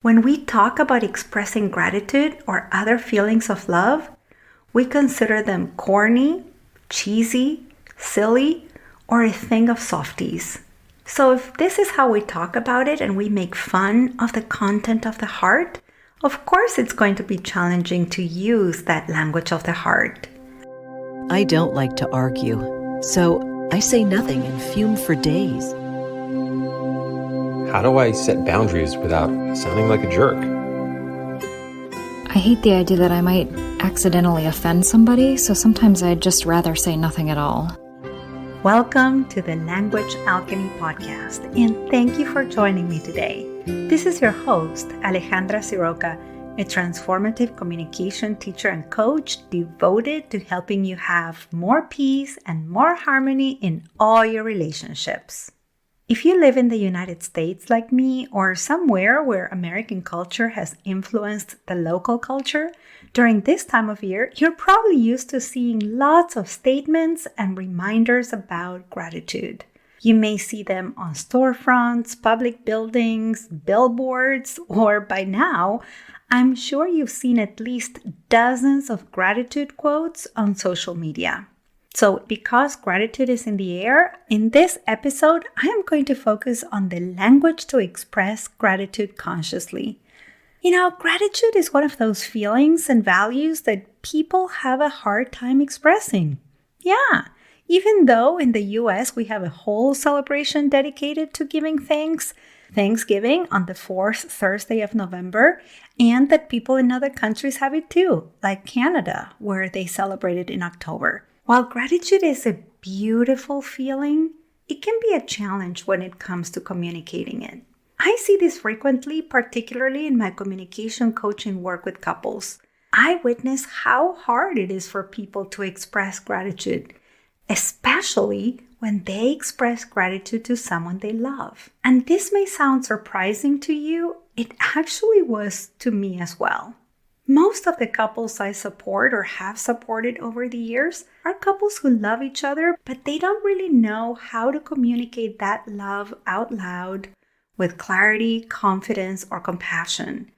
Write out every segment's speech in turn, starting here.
When we talk about expressing gratitude or other feelings of love, we consider them corny, cheesy, silly, or a thing of softies. So if this is how we talk about it and we make fun of the content of the heart, of course it's going to be challenging to use that language of the heart. I don't like to argue, so I say nothing and fume for days. How do I set boundaries without sounding like a jerk? I hate the idea that I might accidentally offend somebody, so sometimes I'd just rather say nothing at all. Welcome to the Language Alchemy Podcast, and thank you for joining me today. This is your host, Alejandra, a transformative communication teacher and coach devoted to helping you have more peace and more harmony in all your relationships. If you live in the United States like me, or somewhere where American culture has influenced the local culture, during this time of year, you're probably used to seeing lots of statements and reminders about gratitude. You may see them on storefronts, public buildings, billboards, or by now, I'm sure you've seen at least dozens of gratitude quotes on social media. So because gratitude is in the air, in this episode, I am going to focus on the language to express gratitude consciously. You know, gratitude is one of those feelings and values that people have a hard time expressing. Yeah, even though in the US we have a whole celebration dedicated to giving thanks, Thanksgiving on the fourth Thursday of November, and that people in other countries have it too, like Canada, where they celebrate it in October. While gratitude is a beautiful feeling, it can be a challenge when it comes to communicating it. I see this frequently, particularly in my communication coaching work with couples. I witness how hard it is for people to express gratitude, especially when they express gratitude to someone they love. And this may sound surprising to you. It actually was to me as well. Most of the couples I support or have supported over the years are couples who love each other, but they don't really know how to communicate that love out loud with clarity, confidence, or compassion.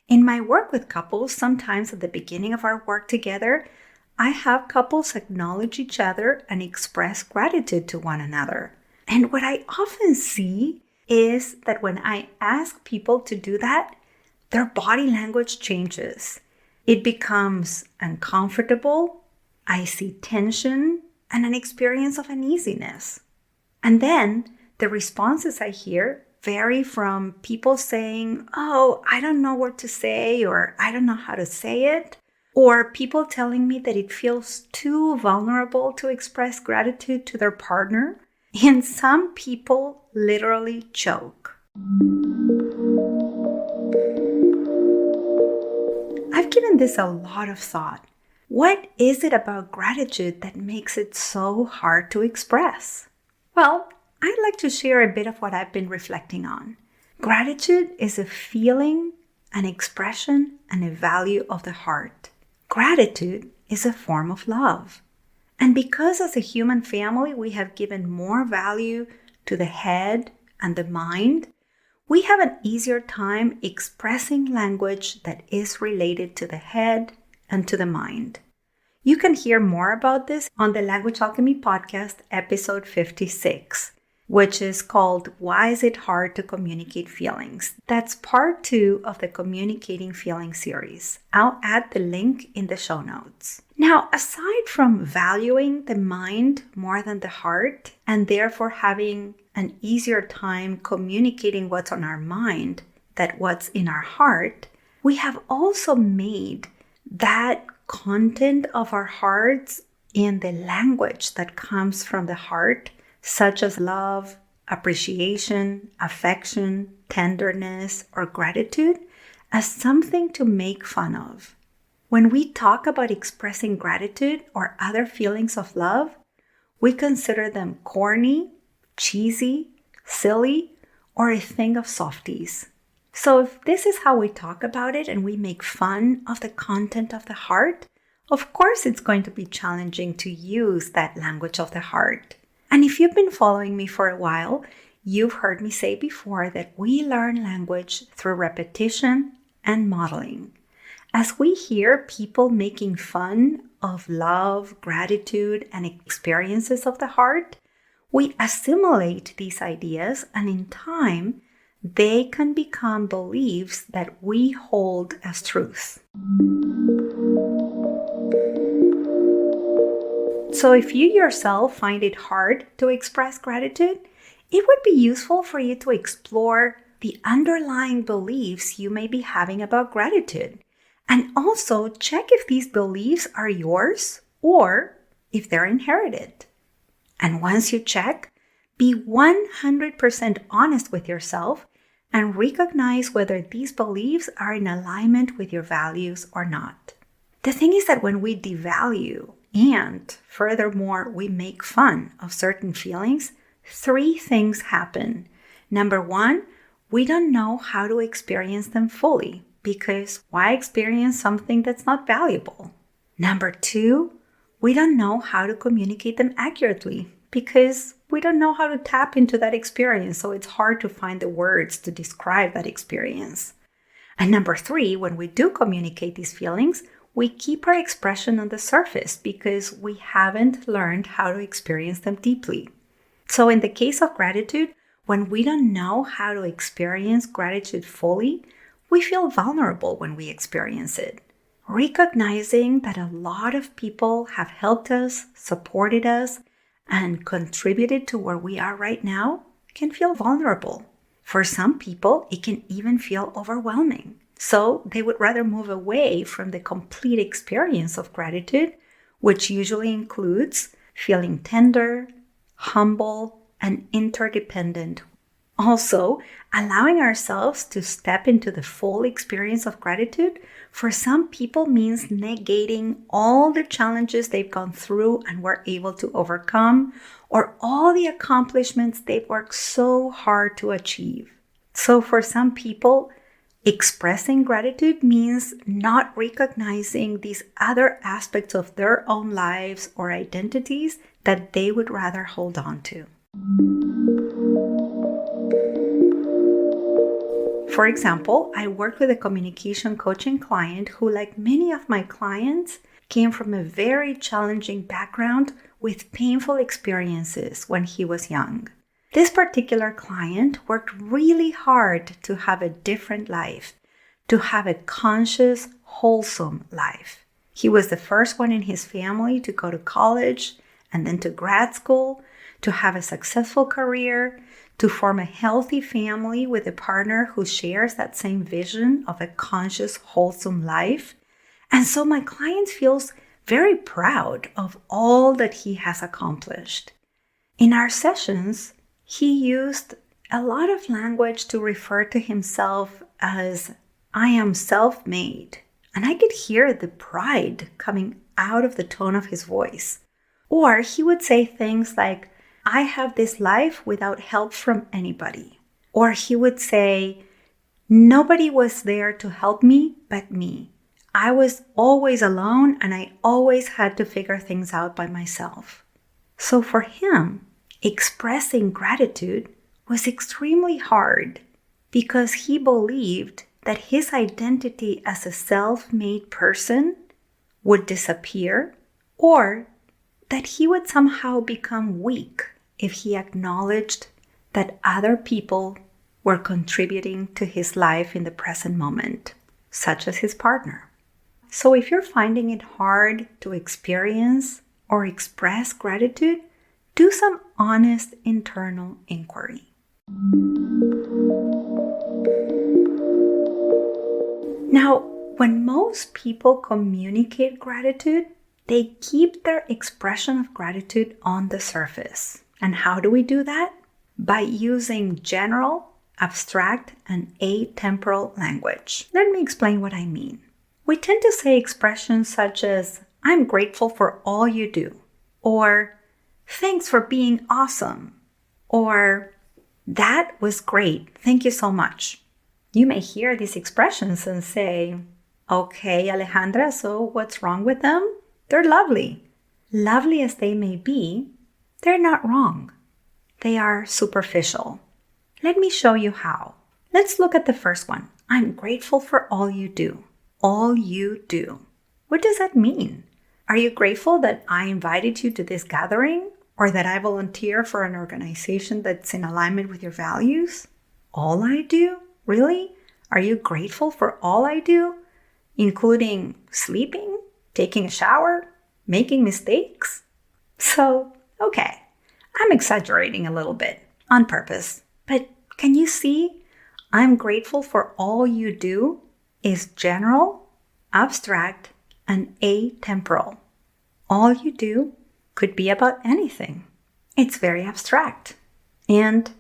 In my work with couples, sometimes at the beginning of our work together, I have couples acknowledge each other and express gratitude to one another. And what I often see is that when I ask people to do that, their body language changes. It becomes uncomfortable. I see tension and an experience of uneasiness. And then the responses I hear vary from people saying, "Oh, I don't know what to say," or "I don't know how to say it," or people telling me that it feels too vulnerable to express gratitude to their partner. And some people literally choke. I've given this a lot of thought. What is it about gratitude that makes it so hard to express? Well, I'd like to share a bit of what I've been reflecting on. Gratitude is a feeling, an expression, and a value of the heart. Gratitude is a form of love. And because as a human family, we have given more value to the head and the mind, we have an easier time expressing language that is related to the head and to the mind. You can hear more about this on the Language Alchemy Podcast, episode 56, which is called "Why is it hard to communicate feelings?" That's part 2 of the Communicating Feelings series. I'll add the link in the show notes. Now, aside from valuing the mind more than the heart, and therefore having an easier time communicating what's on our mind than what's in our heart, we have also made that content of our hearts in the language that comes from the heart, such as love, appreciation, affection, tenderness, or gratitude, as something to make fun of. When we talk about expressing gratitude or other feelings of love, we consider them corny, cheesy, silly, or a thing of softies. So if this is how we talk about it and we make fun of the content of the heart, of course it's going to be challenging to use that language of the heart. And if you've been following me for a while, you've heard me say before that we learn language through repetition and modeling. As we hear people making fun of love, gratitude, and experiences of the heart, we assimilate these ideas, and in time, they can become beliefs that we hold as truth. So if you yourself find it hard to express gratitude, it would be useful for you to explore the underlying beliefs you may be having about gratitude. And also check if these beliefs are yours or if they're inherited. And once you check, be 100% honest with yourself and recognize whether these beliefs are in alignment with your values or not. The thing is that when we devalue and furthermore we make fun of certain feelings, 3 things happen. Number 1, we don't know how to experience them fully, because why experience something that's not valuable? Number 2, we don't know how to communicate them accurately, because we don't know how to tap into that experience, so it's hard to find the words to describe that experience. And number 3, when we do communicate these feelings, we keep our expression on the surface because we haven't learned how to experience them deeply. So in the case of gratitude, when we don't know how to experience gratitude fully, we feel vulnerable when we experience it. Recognizing that a lot of people have helped us, supported us, and contributed to where we are right now can feel vulnerable. For some people, it can even feel overwhelming. So they would rather move away from the complete experience of gratitude, which usually includes feeling tender, humble, and interdependent. Also, allowing ourselves to step into the full experience of gratitude for some people means negating all the challenges they've gone through and were able to overcome, or all the accomplishments they've worked so hard to achieve. So for some people, expressing gratitude means not recognizing these other aspects of their own lives or identities that they would rather hold on to. For example, I worked with a communication coaching client who, like many of my clients, came from a very challenging background with painful experiences when he was young. This particular client worked really hard to have a different life, to have a conscious, wholesome life. He was the first one in his family to go to college and then to grad school, to have a successful career, to form a healthy family with a partner who shares that same vision of a conscious, wholesome life. And so my client feels very proud of all that he has accomplished. In our sessions, he used a lot of language to refer to himself as, I am self-made. And I could hear the pride coming out of the tone of his voice. Or he would say things like, I have this life without help from anybody. Or he would say, nobody was there to help me but me. I was always alone and I always had to figure things out by myself. So for him, expressing gratitude was extremely hard because he believed that his identity as a self-made person would disappear, or that he would somehow become weak if he acknowledged that other people were contributing to his life in the present moment, such as his partner. So if you're finding it hard to experience or express gratitude, do some honest internal inquiry. Now, when most people communicate gratitude, they keep their expression of gratitude on the surface. And how do we do that? By using general, abstract, and atemporal language. Let me explain what I mean. We tend to say expressions such as, I'm grateful for all you do, or thanks for being awesome, or that was great, thank you so much. You may hear these expressions and say, okay, Alejandra, so what's wrong with them? They're lovely. Lovely as they may be, they're not wrong. They are superficial. Let me show you how. Let's look at the first one. I'm grateful for all you do. All you do. What does that mean? Are you grateful that I invited you to this gathering? Or that I volunteer for an organization that's in alignment with your values? All I do? Really? Are you grateful for all I do? Including sleeping, taking a shower, making mistakes? So, okay, I'm exaggerating a little bit on purpose. But can you see? I'm grateful for all you do is general, abstract, and atemporal. All you do could be about anything. It's very abstract. And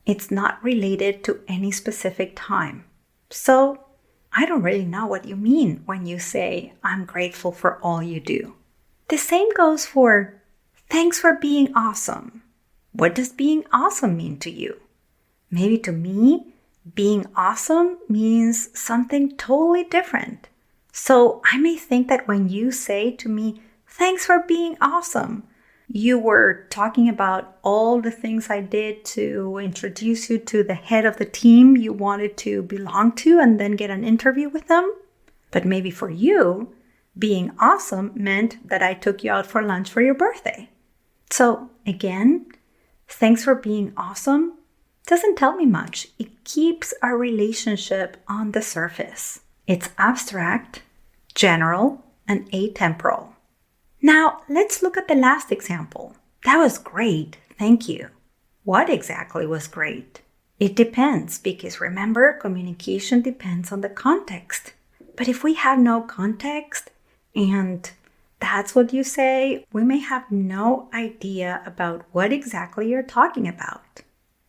it's not related to any specific time. So I don't really know what you mean when you say, I'm grateful for all you do. The same goes for, thanks for being awesome. What does being awesome mean to you? Maybe to me, being awesome means something totally different. So I may think that when you say to me, thanks for being awesome, you were talking about all the things I did to introduce you to the head of the team you wanted to belong to and then get an interview with them. But maybe for you, being awesome meant that I took you out for lunch for your birthday. So again, thanks for being awesome doesn't tell me much. It keeps our relationship on the surface. It's abstract, general, and atemporal. Now, let's look at the last example. That was great, thank you. What exactly was great? It depends, because remember, communication depends on the context. But if we have no context, and that's what you say, we may have no idea about what exactly you're talking about.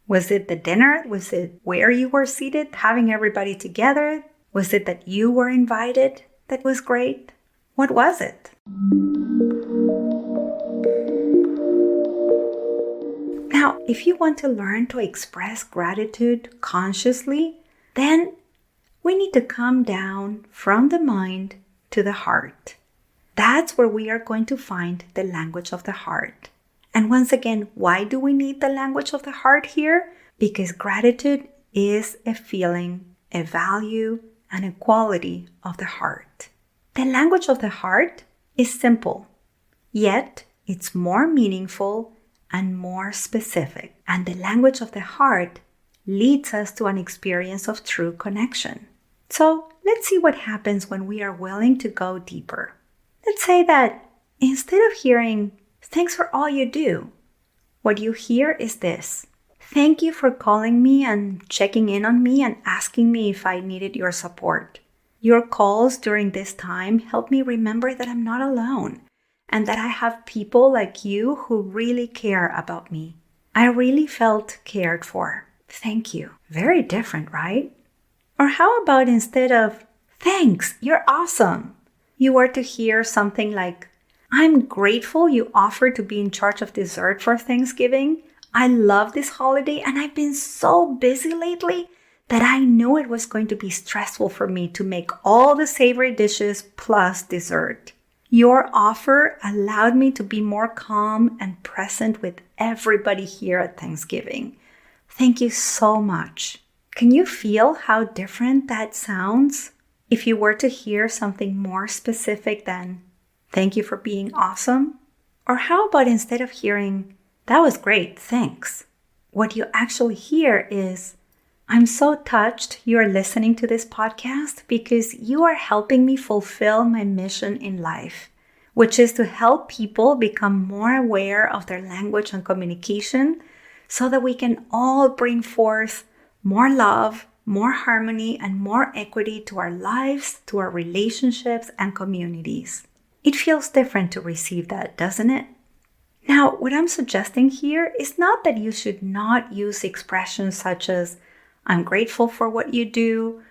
Was it the dinner? Was it where you were seated, having everybody together? Was it that you were invited that was great? What was it? Now, if you want to learn to express gratitude consciously, then we need to come down from the mind to the heart. That's where we are going to find the language of the heart. And once again, why do we need the language of the heart here? Because gratitude is a feeling, a value, and a quality of the heart. The language of the heart is simple, yet it's more meaningful and more specific. And the language of the heart leads us to an experience of true connection. So let's see what happens when we are willing to go deeper. Let's say that instead of hearing, thanks for all you do, what you hear is this. Thank you for calling me and checking in on me and asking me if I needed your support. Your calls during this time help me remember that I'm not alone and that I have people like you who really care about me. I really felt cared for. Thank you. Very different, right? Or how about instead of, thanks, you're awesome, you were to hear something like, I'm grateful you offered to be in charge of dessert for Thanksgiving. I love this holiday and I've been so busy lately that I knew it was going to be stressful for me to make all the savory dishes plus dessert. Your offer allowed me to be more calm and present with everybody here at Thanksgiving. Thank you so much. Can you feel how different that sounds if you were to hear something more specific than, thank you for being awesome? Or how about instead of hearing, that was great, thanks, what you actually hear is, I'm so touched you're listening to this podcast because you are helping me fulfill my mission in life, which is to help people become more aware of their language and communication so that we can all bring forth more love, more harmony, and more equity to our lives, to our relationships and communities. It feels different to receive that, doesn't it? Now, what I'm suggesting here is not that you should not use expressions such as, I'm grateful for what you do,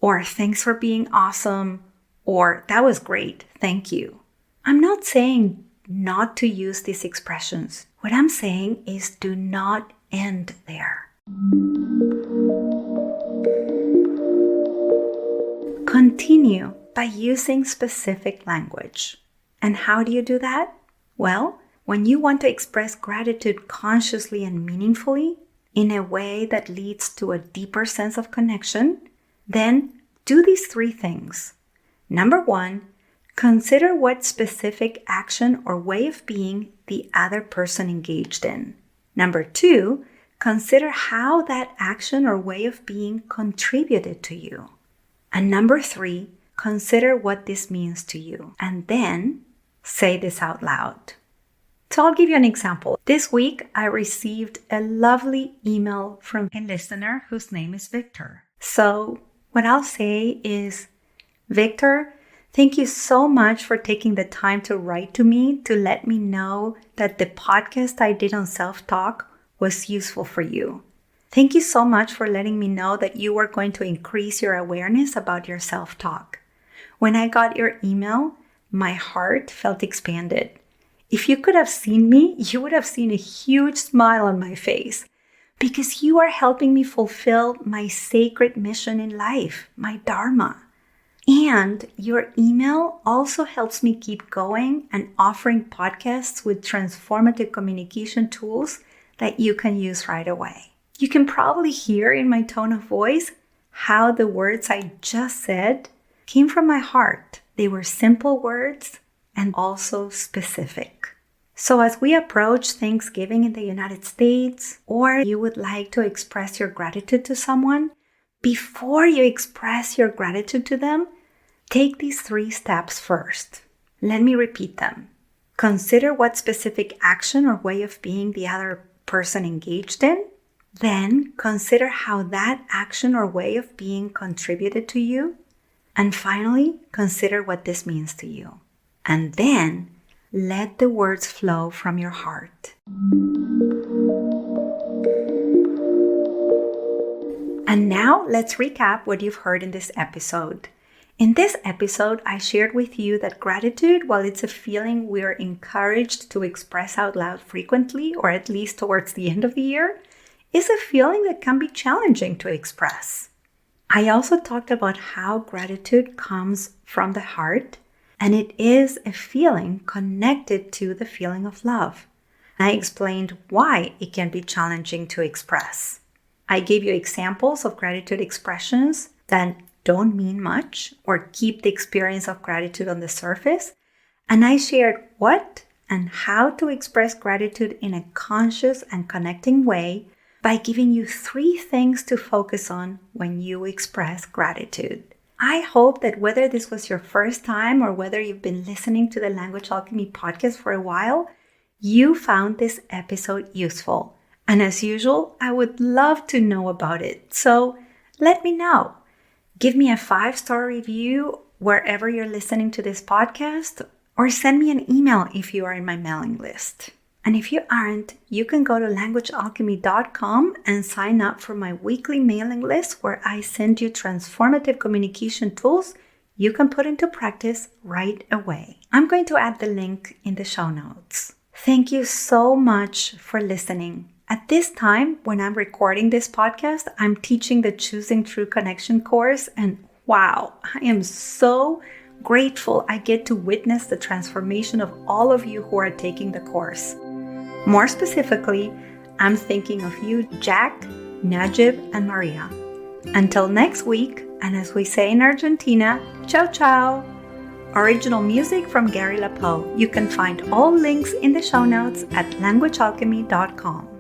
or thanks for being awesome, or that was great, thank you. I'm not saying not to use these expressions. What I'm saying is do not end there. Continue by using specific language. And how do you do that? Well, when you want to express gratitude consciously and meaningfully, in a way that leads to a deeper sense of connection, then do these 3 things. Number 1, consider what specific action or way of being the other person engaged in. Number 2, consider how that action or way of being contributed to you. And number 3, consider what this means to you. And then say this out loud. So I'll give you an example. This week, I received a lovely email from a listener whose name is Victor. So what I'll say is, Victor, thank you so much for taking the time to write to me to let me know that the podcast I did on self-talk was useful for you. Thank you so much for letting me know that you were going to increase your awareness about your self-talk. When I got your email, my heart felt expanded. If you could have seen me, you would have seen a huge smile on my face because you are helping me fulfill my sacred mission in life, my Dharma. And your email also helps me keep going and offering podcasts with transformative communication tools that you can use right away. You can probably hear in my tone of voice how the words I just said came from my heart. They were simple words and also specific. So as we approach Thanksgiving in the United States, or you would like to express your gratitude to someone, before you express your gratitude to them, take these 3 steps first. Let me repeat them. Consider what specific action or way of being the other person engaged in. Then consider how that action or way of being contributed to you. And finally, consider what this means to you. And then let the words flow from your heart. And now let's recap what you've heard in this episode. In this episode, I shared with you that gratitude, while it's a feeling we're encouraged to express out loud frequently, or at least towards the end of the year, is a feeling that can be challenging to express. I also talked about how gratitude comes from the heart, and it is a feeling connected to the feeling of love. I explained why it can be challenging to express. I gave you examples of gratitude expressions that don't mean much or keep the experience of gratitude on the surface, and I shared what and how to express gratitude in a conscious and connecting way by giving you 3 things to focus on when you express gratitude. I hope that whether this was your first time or whether you've been listening to the Language Alchemy podcast for a while, you found this episode useful. And as usual, I would love to know about it. So let me know. Give me a 5-star review wherever you're listening to this podcast, or send me an email if you are in my mailing list. And if you aren't, you can go to languagealchemy.com and sign up for my weekly mailing list where I send you transformative communication tools you can put into practice right away. I'm going to add the link in the show notes. Thank you so much for listening. At this time, when I'm recording this podcast, I'm teaching the Choosing True Connection course, and wow, I am so grateful I get to witness the transformation of all of you who are taking the course. More specifically, I'm thinking of you, Jack, Najib, and Maria. Until next week, and as we say in Argentina, ciao ciao! Original music from Gary LaPoe. You can find all links in the show notes at languagealchemy.com.